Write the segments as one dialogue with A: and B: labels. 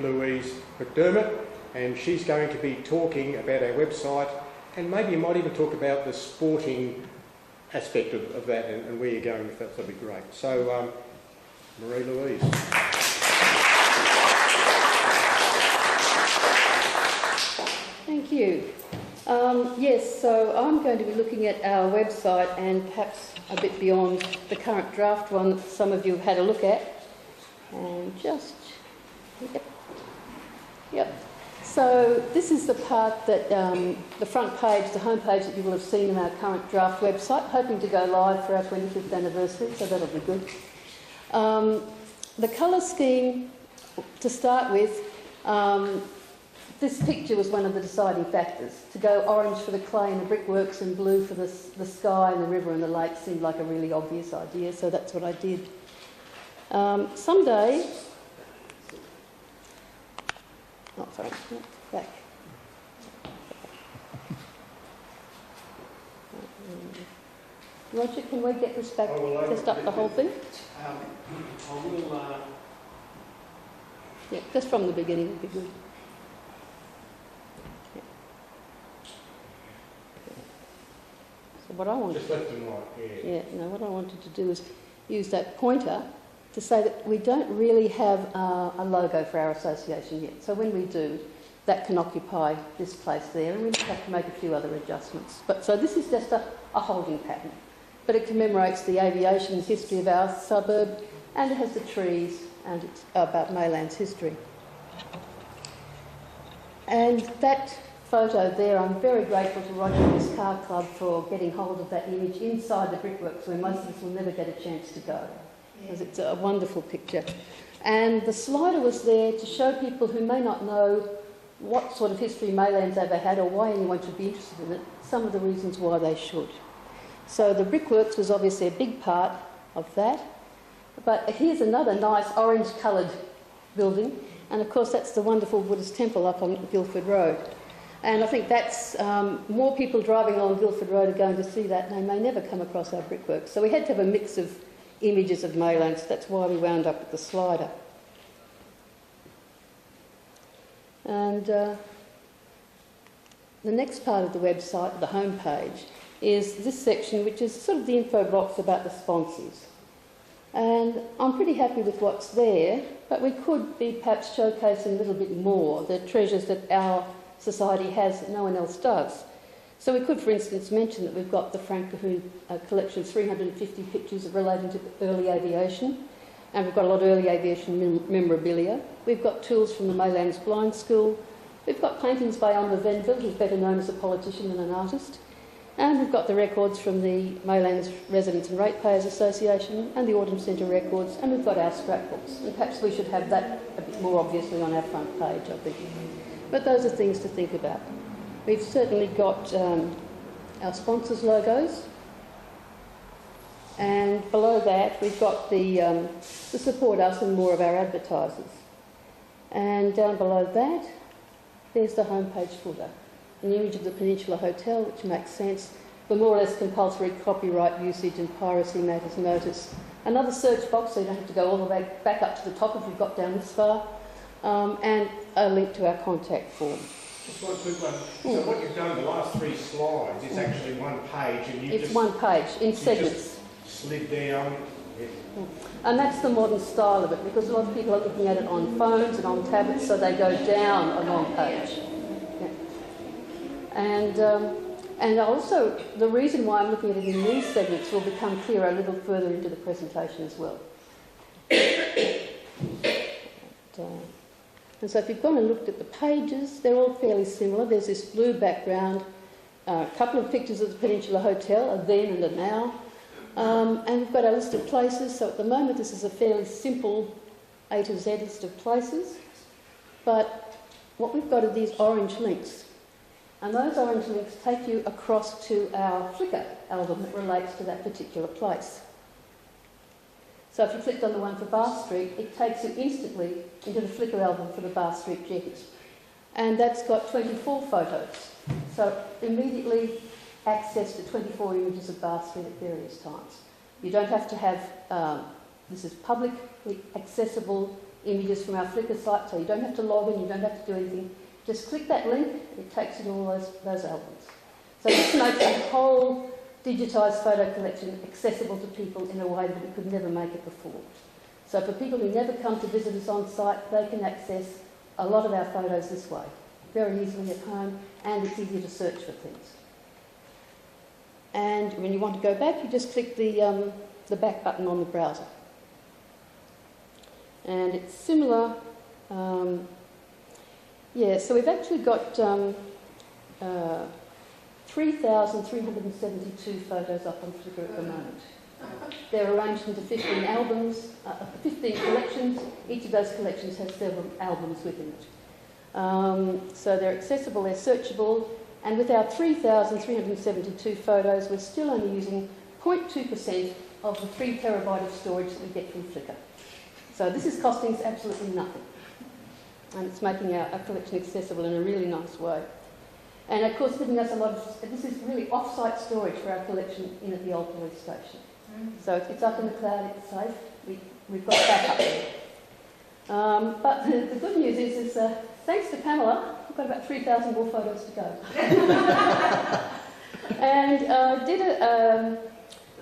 A: Louise McDermott, and she's going to be talking about our website, and maybe you might even talk about the sporting aspect of that and where you're going with that. That'd be great. So, Marie Louise.
B: Thank you. Yes, so I'm going to be looking at our website and perhaps a bit beyond the current draft one that some of you have had a look at. And just, yep. So this is the part that the front page, the home page that you will have seen in our current draft website, hoping to go live for our 25th anniversary, so that'll be good. The colour scheme, to start with, this picture was one of the deciding factors. To go orange for the clay and the brickworks and blue for the sky and the river and the lake seemed like a really obvious idea, so that's what I did. Someday, oh sorry, back. Roger, can we get this back, just up the whole thing?
A: I will...
B: Yeah, just from the beginning would be good. Yeah. So what I wanted,
A: just left and right, yeah.
B: Yeah, no, what I wanted to do is use that pointer to say that we don't really have a logo for our association yet. So when we do, that can occupy this place there, and we have to make a few other adjustments. But so this is just a holding pattern, but it commemorates the aviation history of our suburb, and it has the trees, and it's about Mayland's history. And that photo there, I'm very grateful to Roger and his car club for getting hold of that image inside the brickworks, where most of us will never get a chance to go, because it's a wonderful picture. And the slider was there to show people who may not know what sort of history Mayland's ever had or why anyone should be interested in it, some of the reasons why they should. So the brickworks was obviously a big part of that. But here's another nice orange-coloured building, and of course that's the wonderful Buddhist temple up on Guildford Road. And I think that's more people driving along Guildford Road are going to see that, and they may never come across our brickworks. So we had to have a mix of images of Mayland, so that's why we wound up with the slider. And the next part of the website, the home page, is this section, which is sort of the info box about the sponsors. And I'm pretty happy with what's there, but we could be perhaps showcasing a little bit more the treasures that our society has that no one else does. So we could, for instance, mention that we've got the Frank Cahoon collection of 350 pictures relating to early aviation, and we've got a lot of early aviation memorabilia. We've got tools from the Maylands Blind School. We've got paintings by Elmer Venville, who's better known as a politician than an artist. And we've got the records from the Maylands Residents and Ratepayers Association and the Autumn Centre records, and we've got our scrapbooks. And perhaps we should have that a bit more obviously on our front page, I think. But those are things to think about. We've certainly got our sponsors' logos, and below that we've got the support us and more of our advertisers. And down below that, there's the homepage footer. An image of the Peninsula Hotel, which makes sense. The more or less compulsory copyright usage and piracy matters notice. Another search box, so you don't have to go all the way back up to the top if you've got down this far. And a link to our contact form.
A: Just one quick one. So what you've done, the last 3 slides, is actually one page, and
B: it's just one page in segments.
A: Just slid down. Yeah.
B: And that's the modern style of it, because a lot of people are looking at it on phones and on tablets, so they go down a long page. And also, the reason why I'm looking at it in these segments will become clearer a little further into the presentation as well. And so if you've gone and looked at the pages, they're all fairly similar. There's this blue background, a couple of pictures of the Peninsula Hotel, a then and a now. And we've got our list of places. So at the moment, this is a fairly simple A to Z list of places. But what we've got are these orange links. And those orange links take you across to our Flickr album that relates to that particular place. So if you clicked on the one for Bath Street, it takes you instantly into the Flickr album for the Bath Street jetties. And that's got 24 photos. So immediately access to 24 images of Bath Street at various times. You don't have to have, this is publicly accessible images from our Flickr site, so you don't have to log in, you don't have to do anything. Just click that link, it takes you to all those albums. So this makes the whole digitised photo collection accessible to people in a way that it could never make it before. So for people who never come to visit us on site, they can access a lot of our photos this way, very easily at home, and it's easier to search for things. And when you want to go back, you just click the back button on the browser. And it's similar. So we've actually got 3,372 photos up on Flickr at the moment. They're arranged into 15 albums, 15 collections. Each of those collections has several albums within it. So they're accessible, they're searchable, and with our 3,372 photos, we're still only using 0.2% of the 3 terabyte of storage that we get from Flickr. So this is costing us absolutely nothing. And it's making our collection accessible in a really nice way. And of course giving us a lot of, this is really off-site storage for our collection in at the old police station. So it's up in the cloud, it's safe, we've got backup there. But the good news is thanks to Pamela, we've got about 3,000 more photos to go. And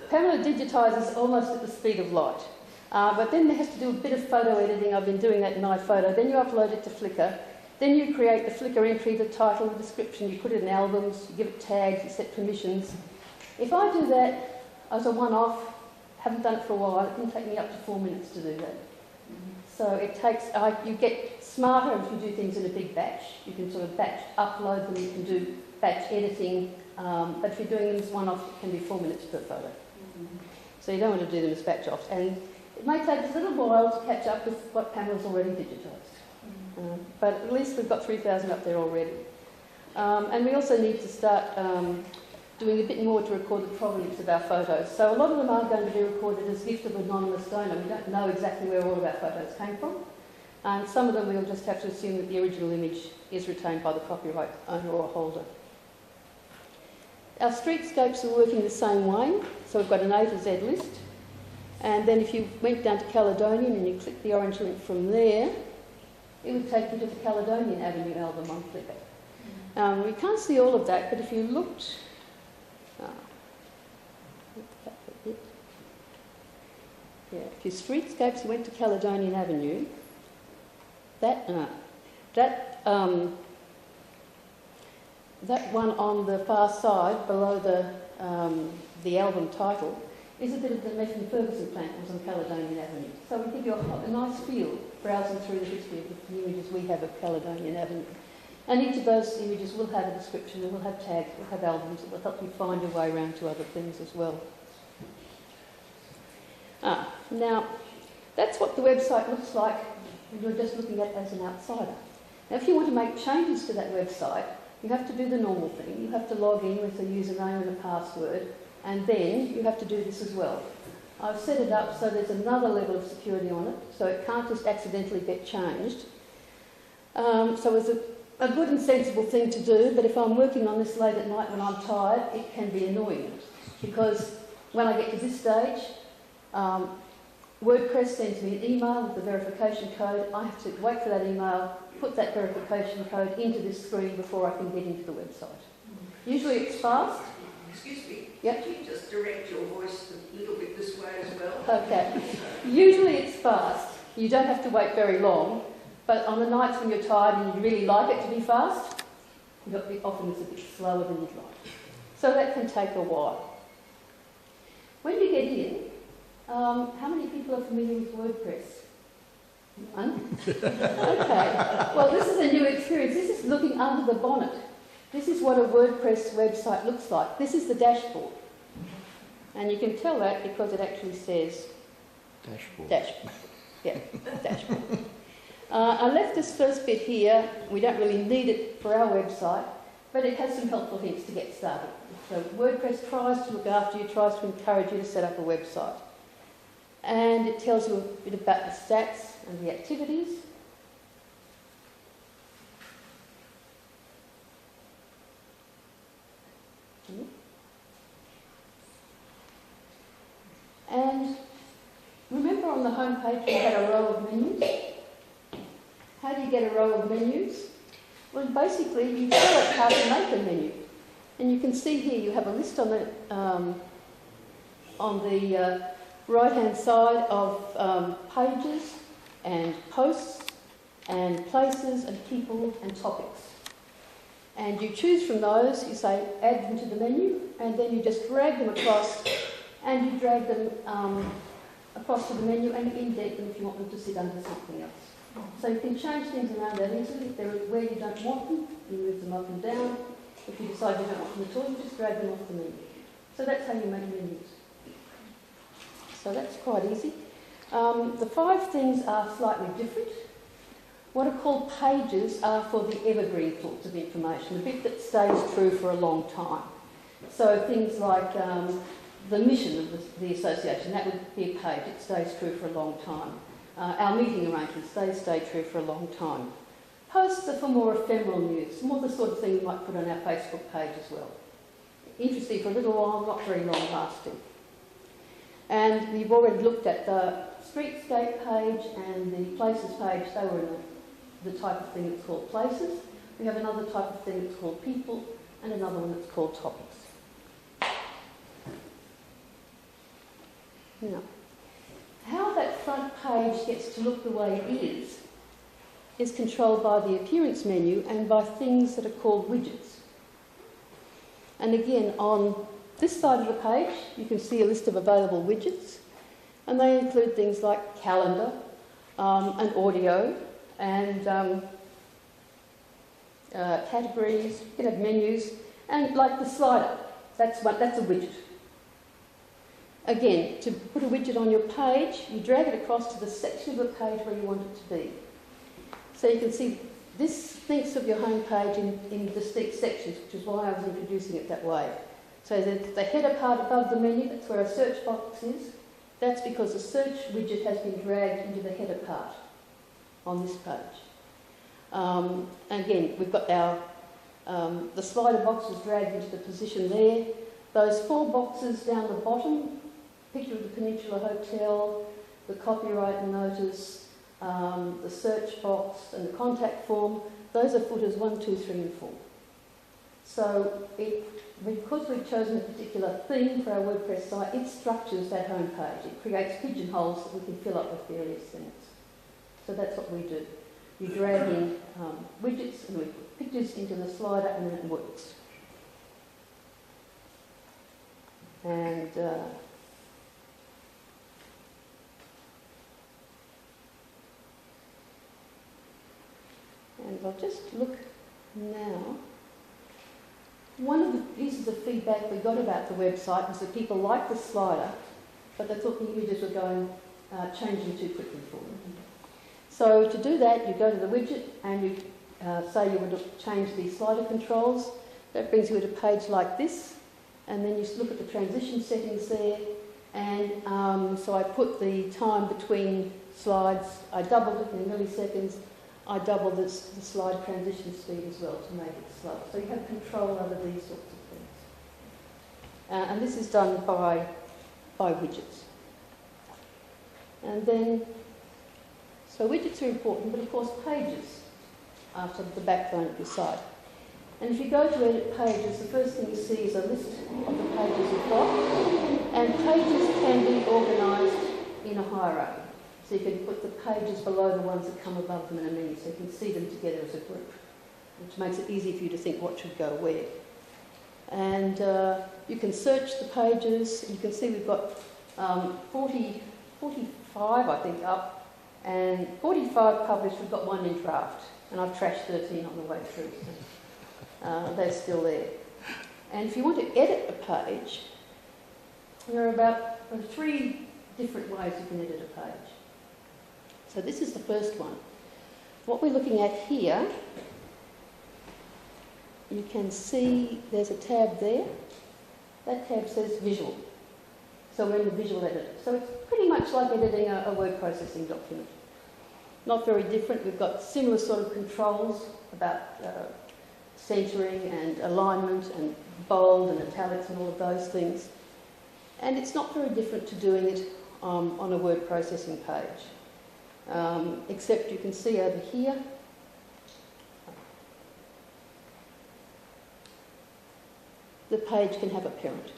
B: Pamela digitises almost at the speed of light. But then there has to do a bit of photo editing. I've been doing that in iPhoto. Then you upload it to Flickr. Then you create the Flickr entry, the title, the description. You put it in albums, you give it tags, you set permissions. If I do that as a one-off, haven't done it for a while, it can take me up to 4 minutes to do that. So it takes, you get smarter if you do things in a big batch. You can sort of batch upload them, you can do batch editing, but if you're doing them as one-off, it can be 4 minutes per photo. So you don't want to do them as batch-offs. And it may take us a little while to catch up with what Pamela's already digitised. But at least we've got 3,000 up there already. And we also need to start doing a bit more to record the provenance of our photos. So a lot of them are going to be recorded as gift of anonymous donor. We don't know exactly where all of our photos came from. And some of them we'll just have to assume that the original image is retained by the copyright owner or holder. Our streetscapes are working the same way. So we've got an A to Z list. And then if you went down to Caledonian and you click the orange link from there, it would take you to the Caledonian Avenue album on Flickr. We can't see all of that, but if you looked... if your streetscapes went to Caledonian Avenue, that one on the far side below the album title is a bit of the Methven Ferguson plant that was on Caledonian Avenue. So we give you a nice feel browsing through the history of the images we have of Caledonian Avenue. And each of those images will have a description, it will have tags, it will have albums, it will help you find your way around to other things as well. Now, that's what the website looks like when you're just looking at it as an outsider. Now, if you want to make changes to that website, you have to do the normal thing. You have to log in with a username and a password, and then you have to do this as well. I've set it up so there's another level of security on it, so it can't just accidentally get changed. So it's a good and sensible thing to do, but if I'm working on this late at night when I'm tired, it can be annoying, because when I get to this stage, WordPress sends me an email with the verification code. I have to wait for that email, put that verification code into this screen before I can get into the website. Usually it's fast.
C: Excuse me,
B: yep.
C: Could you just direct your voice a little bit this way as well?
B: Okay. Usually it's fast. You don't have to wait very long, but on the nights when you're tired and you really like it to be fast, often it's a bit slower than you'd like. So that can take a while. When you get in, how many people are familiar with WordPress? None? Okay. Well, this is a new experience. This is looking under the bonnet. This is what a WordPress website looks like. This is the dashboard. And you can tell that because it actually says...
D: Dashboard.
B: Dashboard. Yeah, dashboard. I left this first bit here. We don't really need it for our website, but it has some helpful hints to get started. So WordPress tries to look after you, tries to encourage you to set up a website. And it tells you a bit about the stats and the activities. And remember on the home page we had a row of menus? How do you get a row of menus? Well, basically, you tell it how to make a menu. And you can see here you have a list on the right-hand side of pages and posts and places and people and topics. And you choose from those, you say add them to the menu, and then you just drag them across, and you drag them across to the menu and indent them if you want them to sit under something else. So you can change things around that easily. If they're where you don't want them, you move them up and down. If you decide you don't want them at all, you just drag them off the menu. So that's how you make menus. So that's quite easy. The 5 things are slightly different. What are called pages are for the evergreen sorts of information, the bit that stays true for a long time. So things like the mission of the association, that would be a page, it stays true for a long time. Our meeting arrangements, they stay true for a long time. Posts are for more ephemeral news, more the sort of thing you might put on our Facebook page as well. Interesting for a little while, not very long lasting. And we've already looked at the streetscape page and the places page. They were in the type of thing that's called places. We have another type of thing that's called people and another one that's called topics. Now, how that front page gets to look the way it is controlled by the appearance menu and by things that are called widgets. And again, on this side of the page, you can see a list of available widgets, and they include things like calendar and audio and categories, you can have menus, and like the slider, that's a widget. Again, to put a widget on your page, you drag it across to the section of the page where you want it to be. So you can see this thinks of your home page in distinct sections, which is why I was introducing it that way. So the header part above the menu, that's where a search box is. That's because the search widget has been dragged into the header part on this page. And again, we've got our the slider box is dragged into the position there. Those 4 boxes down the bottom, picture of the Peninsula Hotel, the copyright notice, the search box and the contact form, those are footers 1, 2, 3 and 4. So because we've chosen a particular theme for our WordPress site, it structures that home page. It creates pigeonholes that we can fill up with various things. So that's what we do. You drag in widgets and we put pictures into the slider and then it works. And I'll just look now. One of the pieces of feedback we got about the website was that people liked the slider, but they thought the images were changing too quickly for them. So to do that, you go to the widget and you say you want to change the slider controls. That brings you to a page like this, and then you look at the transition settings there. And so I put the time between slides, I doubled it in milliseconds. I doubled the slide transition speed as well to make it slow. So you have control over these sorts of things. And this is done by widgets. And then, so widgets are important, but of course pages are sort of the backbone of your site. And if you go to edit pages, the first thing you see is a list of the pages you've got. And pages can be organised in a hierarchy. So you can put the pages below the ones that come above them in a menu, so you can see them together as a group, which makes it easy for you to think what should go where. And you can search the pages. You can see we've got 45, I think, up, and 45 published. We've got 1 in draft, and I've trashed 13 on the way through. So, they're still there. And if you want to edit a page, there are about 3 different ways you can edit a page. So this is the first one. What we're looking at here, you can see there's a tab there. That tab says Visual. So we're in the Visual Editor. So it's pretty much like editing a word processing document. Not very different. We've got similar sort of controls about centering and alignment and bold and italics and all of those things. And it's not very different to doing it on a word processing page. Except you can see over here, the page can have a parent.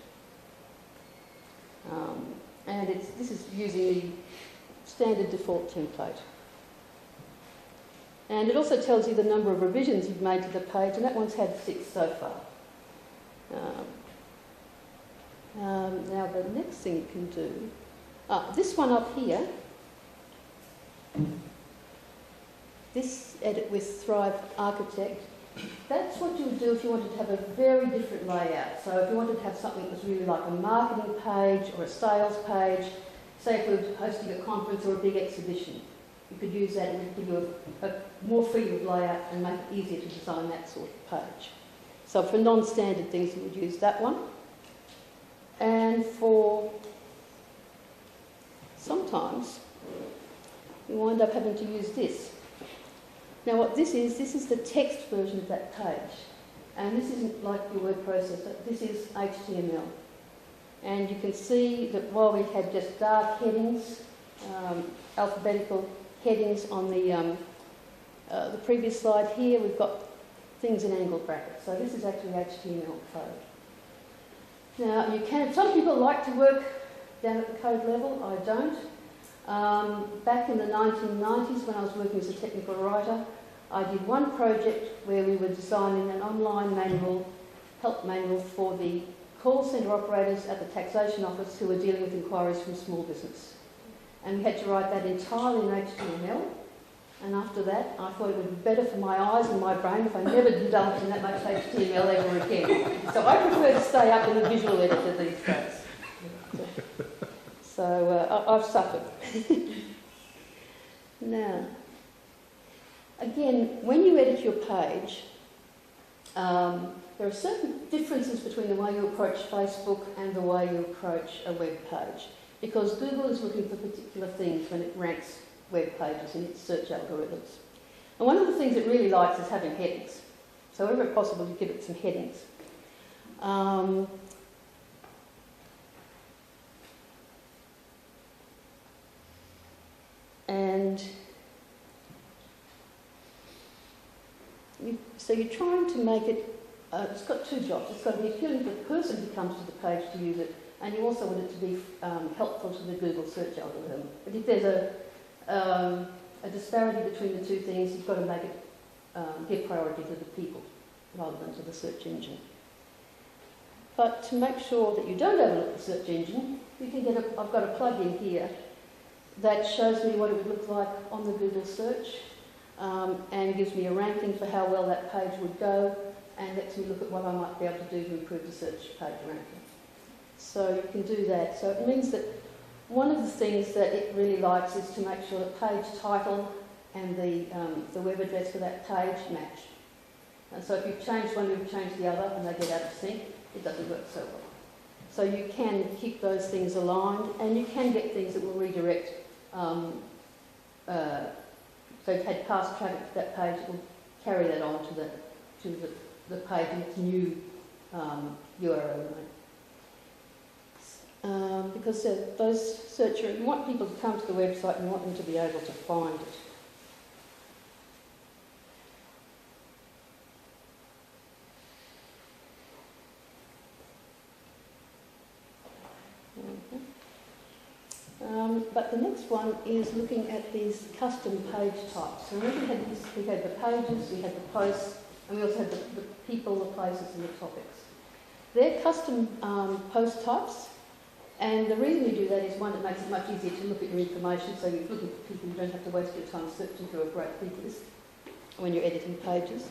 B: And this is using the standard default template. And it also tells you the number of revisions you've made to the page, and that one's had 6 so far. Now the next thing you can do, this one up here, this edit with Thrive Architect, that's what you would do if you wanted to have a very different layout. So if you wanted to have something that was really like a marketing page or a sales page, say if we were hosting a conference or a big exhibition, you could use that and it would give you a more freedom of layout and make it easier to design that sort of page. So for non-standard things, you would use that one. And for sometimes, you wind up having to use this. Now what this is the text version of that page. And this isn't like your word processor, this is HTML. And you can see that while we had just dark headings, alphabetical headings on the previous slide here, we've got things in angled brackets. So this is actually HTML code. Now you can, some people like to work down at the code level, I don't. Back in the 1990s when I was working as a technical writer, I did one project where we were designing an online manual, help manual for the call centre operators at the taxation office who were dealing with inquiries from small business. And we had to write that entirely in HTML. And after that, I thought it would be better for my eyes and my brain if I never indulged in that much HTML ever again. So I prefer to stay up in the visual editor these days. So I've suffered. Now, again, when you edit your page, there are certain differences between the way you approach Facebook and the way you approach a web page, because Google is looking for particular things when it ranks web pages in its search algorithms. And one of the things it really likes is having headings. So wherever possible, you give it some headings. So you're trying to make it, it's got two jobs. It's got to be appealing to the person who comes to the page to use it, and you also want it to be helpful to the Google search algorithm. But if there's a disparity between the two things, you've got to make it give priority to the people rather than to the search engine. But to make sure that you don't overlook the search engine, you can get I've got a plugin here that shows me what it would look like on the Google search and gives me a ranking for how well that page would go and lets me look at what I might be able to do to improve the search page ranking. So you can do that. So it means that one of the things that it really likes is to make sure that page title and the web address for that page match. And so if you've changed one, you've changed the other, and they get out of sync, it doesn't work so well. So you can keep those things aligned, and you can get things that will redirect. So if you've had past traffic to that page, it will carry that on to the page in its new URL name. Because those searchers, you want people to come to the website and you want them to be able to find it. But the next one is looking at these custom page types. So we had the pages, we had the posts, and we also had the people, the places, and the topics. They're custom post types, and the reason we do that is, one, it makes it much easier to look at your information, so you're looking for people, you don't have to waste your time searching through a great big list when you're editing pages.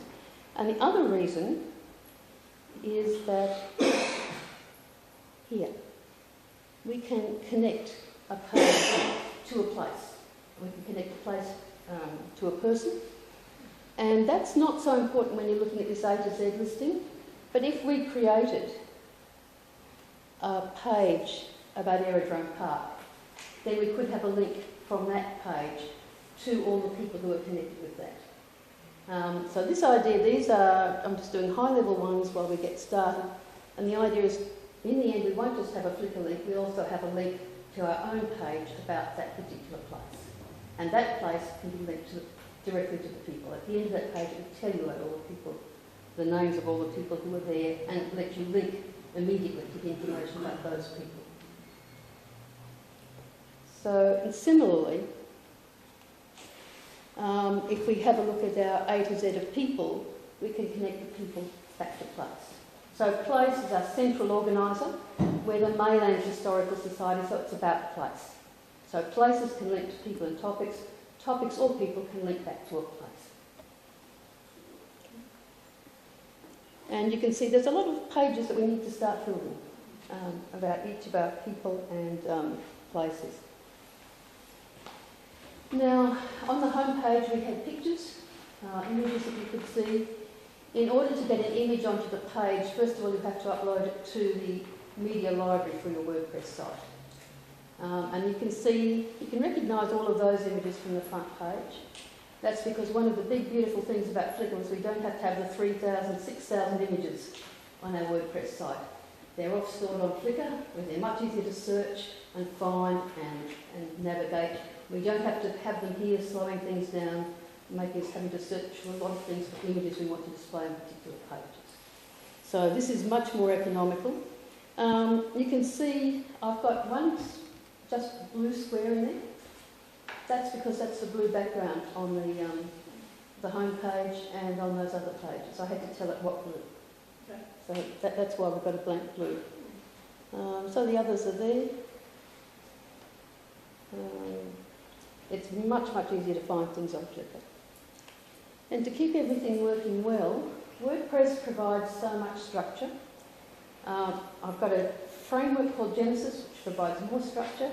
B: And the other reason is that here, we can connect a page to a place. We can connect a place to a person. And that's not so important when you're looking at this A to Z listing. But if we created a page about Aerodrome Park, then we could have a link from that page to all the people who are connected with that. So this idea, these are, I'm just doing high-level ones while we get started. And the idea is, in the end, we won't just have a Flickr link, we also have a link to our own page about that particular place. And that place can be linked directly to the people. At the end of that page, it will tell you about all the people the names of all the people who were there, and let you link immediately to information about those people. So, and similarly, if we have a look at our A to Z of people, we can connect the people back to place. So place is our central organiser. We're the mainland historical society, so it's about place. So places can link to people and topics. Topics or people can link back to a place. And you can see there's a lot of pages that we need to start filling about each of our people and places. Now, on the home page we had pictures, images that you could see. In order to get an image onto the page, first of all you have to upload it to the media library for your WordPress site. And you can see, you can recognise all of those images from the front page. That's because one of the big beautiful things about Flickr is we don't have to have the 3,000, 6,000 images on our WordPress site. They're off stored on Flickr, where they're much easier to search and find and navigate. We don't have to have them here slowing things down, making us having to search for a lot of things for images we want to display on particular pages. So this is much more economical. You can see I've got one just blue square in there. That's because that's the blue background on the home page and on those other pages. I had to tell it what blue. Okay. So that's why we've got a blank blue. So the others are there. It's much, much easier to find things on Flickr. And to keep everything working well, WordPress provides so much structure. I've got a framework called Genesis, which provides more structure.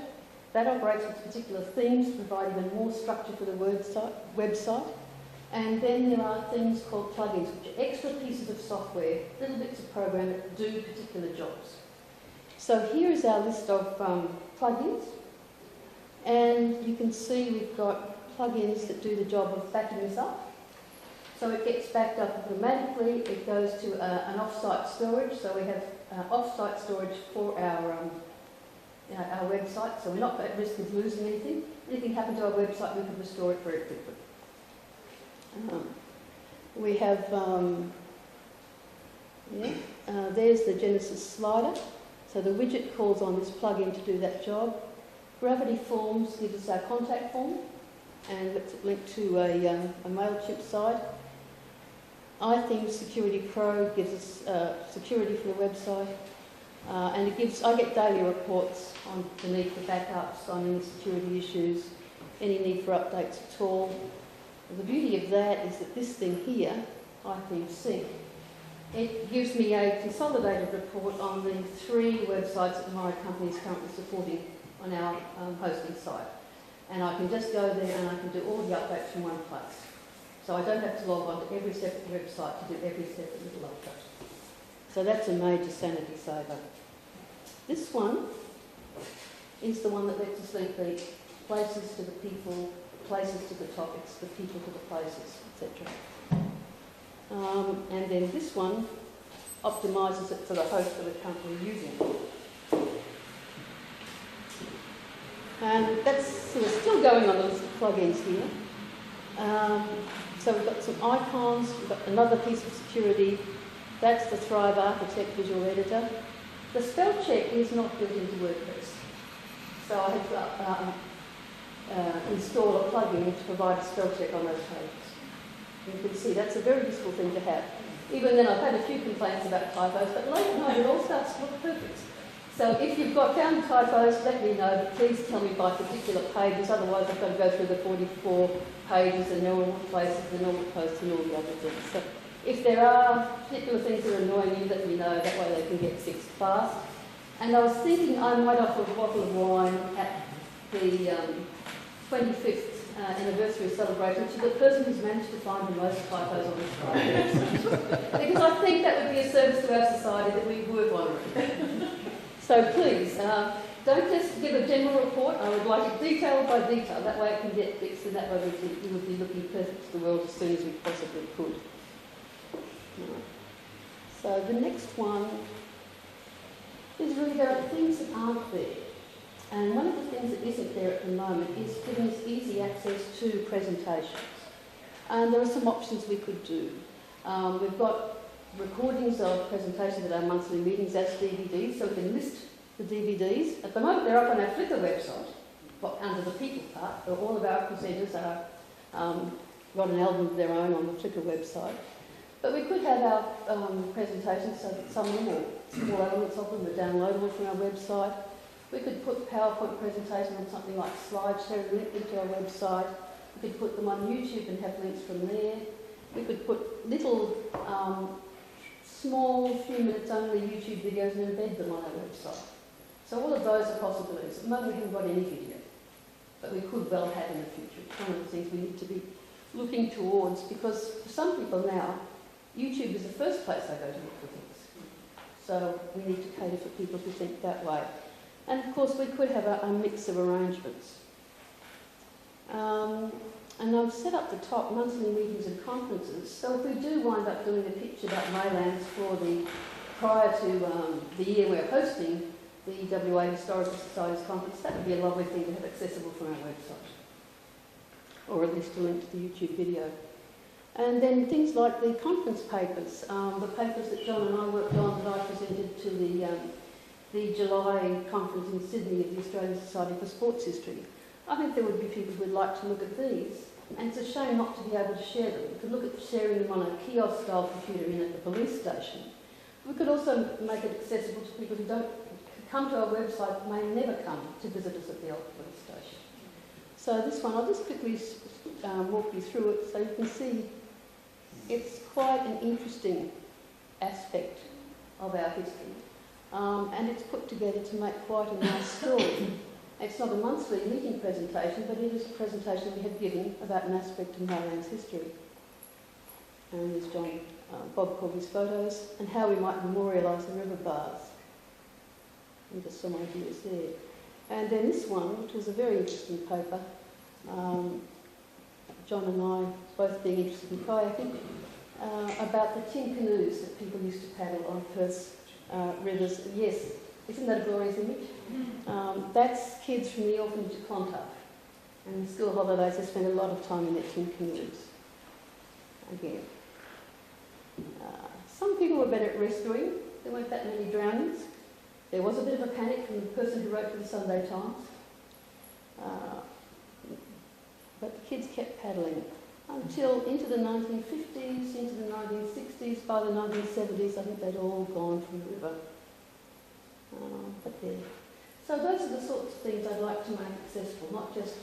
B: That operates with particular themes to provide even more structure for the website. And then there are things called plugins, which are extra pieces of software, little bits of program that do particular jobs. So here is our list of plugins. And you can see we've got plugins that do the job of backing us up. So it gets backed up automatically. It goes to an off-site storage. So we have off-site storage for our website. So we're not at risk of losing anything. Anything happened to our website, we can restore it very quickly. We have, there's the Genesis slider. So the widget calls on this plugin to do that job. Gravity Forms gives us our contact form and it's linked to a MailChimp site. iThemes Security Pro gives us security for the website. And it gives, I get daily reports on the need for backups, on any security issues, any need for updates at all. And the beauty of that is that this thing here, iThemes Sync, it gives me a consolidated report on the 3 websites that my company is currently supporting on our hosting site. And I can just go there and I can do all the updates from one place. So I don't have to log on to every separate website to do every separate little update. So that's a major sanity saver. This one is the one that lets us link the places to the people, places to the topics, the people to the places, etc. And then this one optimises it for the host that we're currently using. And that's sort of still going on the list of plugins here. So we've got some icons, we've got another piece of security. That's the Thrive Architect visual editor. The spell check is not built into WordPress. So I had to install a plugin to provide a spell check on those pages. You can see that's a very useful thing to have. Even then I've had a few complaints about typos, but late at night it all starts to look perfect. So if you've got found typos, let me know, but please tell me by particular pages, otherwise I've got to go through the 44 pages and know all the places and all the posts and all the other things. So if there are particular things that are annoying you, let me know, that way they can get fixed fast. And I was thinking I might offer a bottle of wine at the 25th anniversary celebration to the person who's managed to find the most typos on this site. Because I think that would be a service to our society that we would want to. So please, don't just give a general report. I would like it detail by detail. That way it can get fixed and that way we would be looking perfect to the world as soon as we possibly could. So the next one is really about things that aren't there. And one of the things that isn't there at the moment is giving us easy access to presentations. And there are some options we could do. We've got recordings of presentations at our monthly meetings as DVDs, so we can list the DVDs. At the moment they're up on our Flickr website, but under the people part. All of our presenters are got an album of their own on the Flickr website. But we could have our presentations so that some of them, or small elements of them, are downloadable from our website. We could put PowerPoint presentation on something like SlideShare and link them to our website. We could put them on YouTube and have links from there. We could put little, small, few minutes only YouTube videos and embed them on our website. So all of those are possibilities. At the moment we haven't got any video, but we could well have in the future. It's one of the things we need to be looking towards, because for some people now, YouTube is the first place they go to look for things. So we need to cater for people who think that way. And of course we could have a mix of arrangements. And I've set up the top monthly meetings and conferences. So if we do wind up doing a pitch about Maylands for prior to the year we're hosting the WA Historical Society's conference, that would be a lovely thing to have accessible from our website, or at least a link to the YouTube video. And then things like the conference papers, the papers that John and I worked on that I presented to the July conference in Sydney of the Australian Society for Sports History. I think there would be people who would like to look at these, and it's a shame not to be able to share them. We could look at sharing them on a kiosk-style computer in at the police station. We could also make it accessible to people who don't come to our website, may never come to visit us at the old police station. So this one, I'll just quickly walk you through it so you can see it's quite an interesting aspect of our history. And it's put together to make quite a nice story. It's not a monthly meeting presentation, but it is a presentation we have given about an aspect of Maylands history. And there's Bob Corby's photos, and how we might memorialise the river bars. And just some ideas there. And then this one, which was a very interesting paper, John and I both being interested in kayaking, about the tin canoes that people used to paddle on Perth's rivers. Yes, isn't that a glorious image? That's kids from the orphanage at Clontarf. And the school holidays, they spend a lot of time in their tin canoes. Again. Some people were better at rescuing. There weren't that many drownings. There was a bit of a panic from the person who wrote for the Sunday Times. But the kids kept paddling until into the 1950s, into the 1960s. By the 1970s, I think they'd all gone from the river. But there. So those are the sorts of things I'd like to make accessible, not just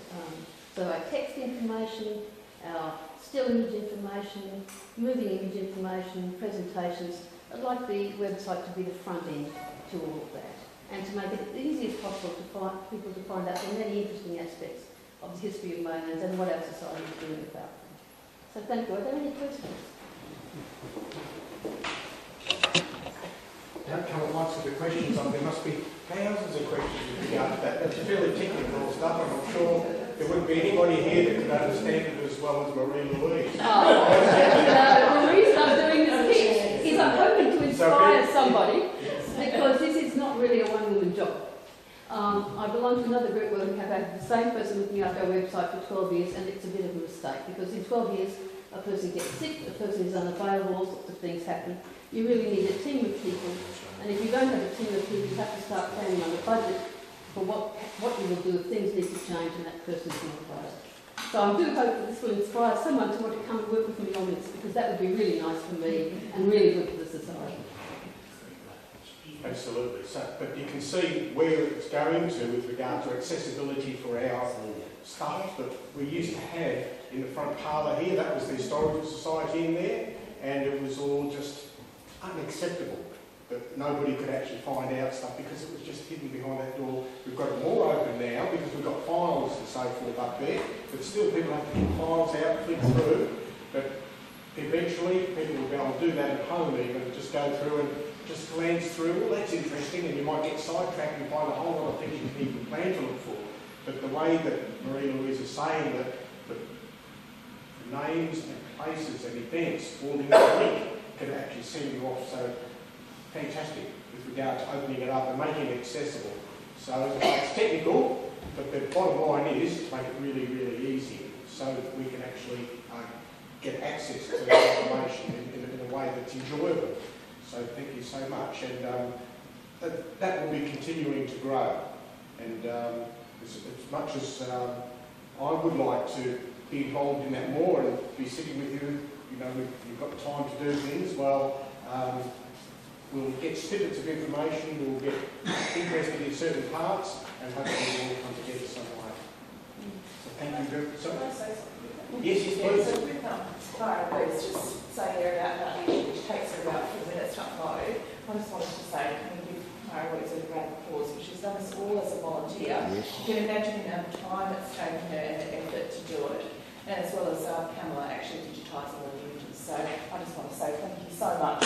B: so our text information, our still image information, moving image information, presentations. I'd like the website to be the front end to all of that, and to make it as easy as possible for people to find out the many interesting aspects of the history of Maylands and what our society is doing about them. So thank you. Are there any questions?
A: Don't come at once with the questions. There must be thousands of questions with regard to that. That's fairly technical stuff, and I'm sure there wouldn't be anybody here that could understand it as well as Marie Louise.
B: The reason I'm doing this pitch is I'm hoping to inspire somebody, because this is not really a one-woman job. I belong to another group where we have had the same person looking after our website for 12 years, and it's a bit of a mistake, because in 12 years a person gets sick, a person is unavailable, all sorts of things happen. You really need a team of people, and if you don't have a team of people, you have to start planning on a budget for what you will do if things need to change and that person's not available. So I do hope that this will inspire someone to want to come and work with me on this, because that would be really nice for me and really good for the society.
A: Absolutely. So, but you can see where it's going to with regard to accessibility for our stuff that we used to have in the front parlour here. That was the Historical Society in there, and it was all just unacceptable that nobody could actually find out stuff because it was just hidden behind that door. We've got it more open now because we've got files and so forth up there, but still people have to get files out, flick through. But eventually people will be able to do that at home even, just go through and just glance through. Well, that's interesting, and you might get sidetracked and find a whole lot of things you didn't even plan to look for. But the way that Marie Louise is saying that the names and places and events all in that link can actually send you off. So fantastic with regard to opening it up and making it accessible. So it's technical, but the bottom line is to make it really, really easy so that we can actually get access to the information in a a way that's enjoyable. So thank you so much, and that will be continuing to grow. And as much as I would like to be involved in that more and be sitting with you, you know, you've got time to do things, well, we'll get snippets of information, we'll get interested in certain parts, and hopefully we'll all come together some way. So thank you very much.
D: Can I say something?
A: Yes, please.
D: So with Marie Louise just saying there about that issue, which takes her about 4 minutes to upload, I just wanted to say, can we give Marie Louise a round of applause, which she's done this all as a volunteer.
E: Yes.
D: You can imagine the amount of time it's taken her and the effort to do it, and as well as Pamela actually digitising all the images. So I just want to say thank you so much.